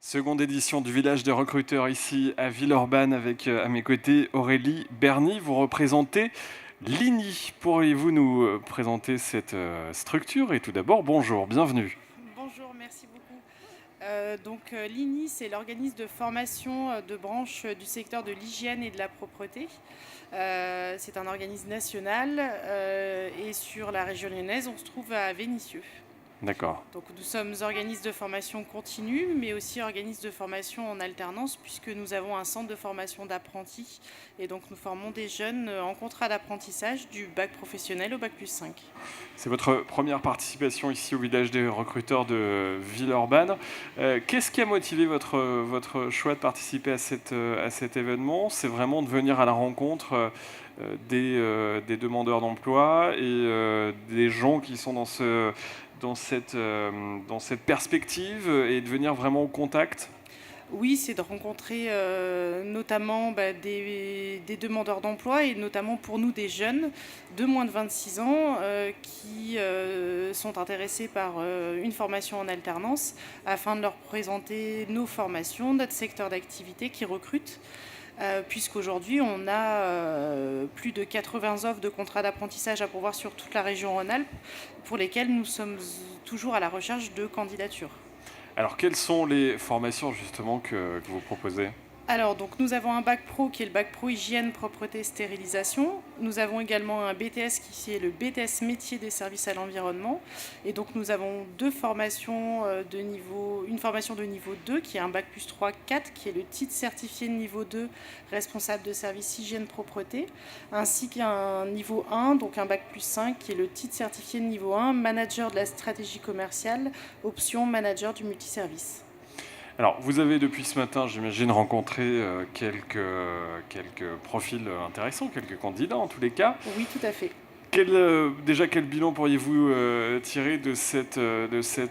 Seconde édition du village des recruteurs ici à Villeurbanne avec à mes côtés Aurélie Berny. Vous représentez l'INI. Pourriez-vous nous présenter cette structure? Et tout d'abord, bonjour, bienvenue. Bonjour, merci beaucoup. L'INI, c'est l'organisme de formation de branche du secteur de l'hygiène et de la propreté. C'est un organisme national et sur la région lyonnaise, on se trouve à Vénissieux. D'accord. Donc nous sommes organismes de formation continue, mais aussi organismes de formation en alternance, puisque nous avons un centre de formation d'apprentis. Et donc nous formons des jeunes en contrat d'apprentissage du bac professionnel au bac plus 5. C'est votre première participation ici au village des recruteurs de Villeurbanne. Qu'est-ce qui a motivé votre choix de participer à cet événement? C'est vraiment de venir à la rencontre des demandeurs d'emploi et des gens qui sont dans cette perspective et de venir vraiment au contact. Oui, c'est de rencontrer notamment des demandeurs d'emploi et notamment pour nous des jeunes de moins de 26 ans qui sont intéressés par une formation en alternance afin de leur présenter nos formations, notre secteur d'activité qui recrute. Puisqu'aujourd'hui, on a plus de 80 offres de contrats d'apprentissage à pourvoir sur toute la région Rhône-Alpes, pour lesquelles nous sommes toujours à la recherche de candidatures. Alors, quelles sont les formations justement que vous proposez? Alors, donc, nous avons un bac pro qui est le bac pro hygiène, propreté, stérilisation. Nous avons également un BTS qui est le BTS métier des services à l'environnement. Et donc, nous avons deux formations une formation de niveau 2 qui est un bac plus 3, 4 qui est le titre certifié de niveau 2 responsable de service hygiène, propreté, ainsi qu'un niveau 1, donc un bac plus 5 qui est le titre certifié de niveau 1 manager de la stratégie commerciale, option manager du multiservice. Alors, vous avez depuis ce matin, j'imagine, rencontré quelques profils intéressants, quelques candidats en tous les cas. Oui, tout à fait. Déjà, quel bilan pourriez-vous tirer de cette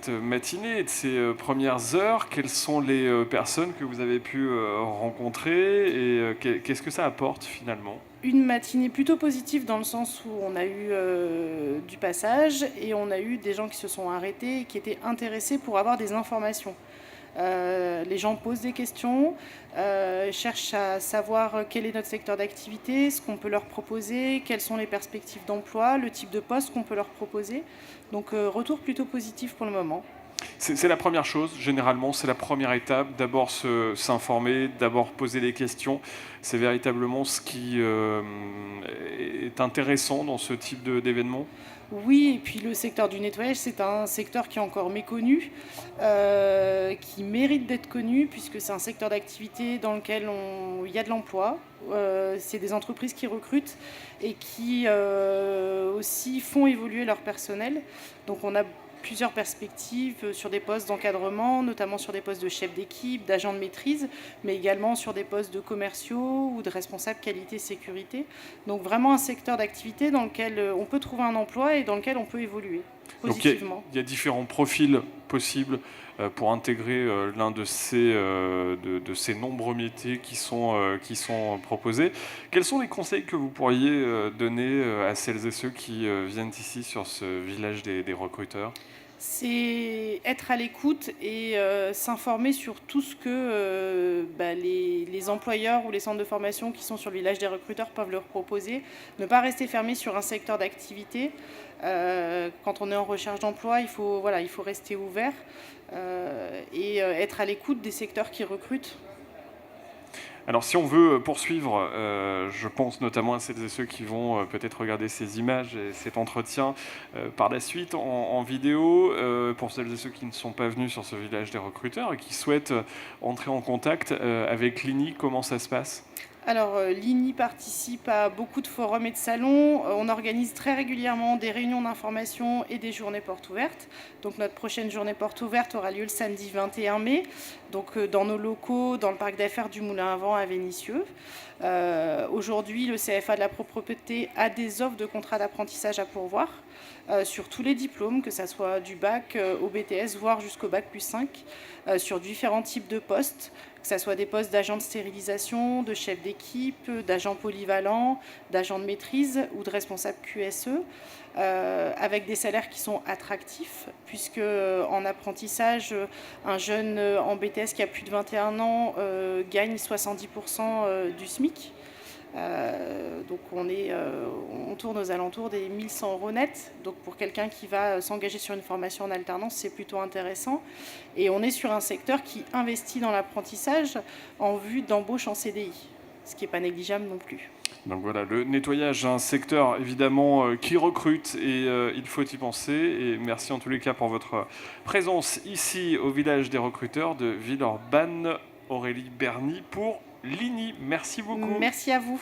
matinée et de ces premières heures? Quelles sont les personnes que vous avez pu rencontrer et qu'est-ce que ça apporte finalement? Une matinée plutôt positive dans le sens où on a eu du passage et on a eu des gens qui se sont arrêtés et qui étaient intéressés pour avoir des informations. Les gens posent des questions, cherchent à savoir quel est notre secteur d'activité, ce qu'on peut leur proposer, quelles sont les perspectives d'emploi, le type de poste qu'on peut leur proposer. Donc retour plutôt positif pour le moment. C'est la première chose, généralement, c'est la première étape. D'abord s'informer, d'abord poser des questions. C'est véritablement ce qui est intéressant dans ce type d'événement. Oui, et puis le secteur du nettoyage, c'est un secteur qui est encore méconnu, qui mérite d'être connu, puisque c'est un secteur d'activité dans lequel il y a de l'emploi. C'est des entreprises qui recrutent et qui aussi font évoluer leur personnel. Donc on a plusieurs perspectives sur des postes d'encadrement, notamment sur des postes de chef d'équipe, d'agent de maîtrise, mais également sur des postes de commerciaux ou de responsables qualité-sécurité. Donc vraiment un secteur d'activité dans lequel on peut trouver un emploi et dans lequel on peut évoluer Donc positivement. il y a différents profils possibles pour intégrer l'un de ces nombreux métiers qui sont proposés. Quels sont les conseils que vous pourriez donner à celles et ceux qui viennent ici sur ce village des recruteurs? C'est être à l'écoute et s'informer sur tout ce que les employeurs ou les centres de formation qui sont sur le village des recruteurs peuvent leur proposer. Ne pas rester fermé sur un secteur d'activité. Quand on est en recherche d'emploi, il faut rester ouvert et être à l'écoute des secteurs qui recrutent. Alors si on veut poursuivre, je pense notamment à celles et ceux qui vont peut-être regarder ces images et cet entretien par la suite en vidéo, pour celles et ceux qui ne sont pas venus sur ce village des recruteurs et qui souhaitent entrer en contact avec l'INI, comment ça se passe? Alors, l'INI participe à beaucoup de forums et de salons. On organise très régulièrement des réunions d'information et des journées portes ouvertes. Donc, notre prochaine journée porte ouverte aura lieu le samedi 21 mai, donc dans nos locaux, dans le parc d'affaires du Moulin à Vent à Vénissieux. Aujourd'hui, le CFA de la propreté a des offres de contrats d'apprentissage à pourvoir. sur tous les diplômes, que ce soit du bac au BTS, voire jusqu'au bac plus 5, sur différents types de postes, que ce soit des postes d'agent de stérilisation, de chef d'équipe, d'agent polyvalent, d'agent de maîtrise ou de responsable QSE, avec des salaires qui sont attractifs, puisque en apprentissage, un jeune en BTS qui a plus de 21 ans gagne 70% du SMIC. Donc on tourne aux alentours des 1100 € net. Donc pour quelqu'un qui va s'engager sur une formation en alternance, c'est plutôt intéressant. Et on est sur un secteur qui investit dans l'apprentissage en vue d'embauche en CDI, ce qui n'est pas négligeable non plus. Donc voilà, le nettoyage, un secteur évidemment qui recrute et il faut y penser. Et merci en tous les cas pour votre présence ici au village des recruteurs de Villeurbanne. Aurélie Berny pour l'INI. Merci beaucoup. Merci à vous.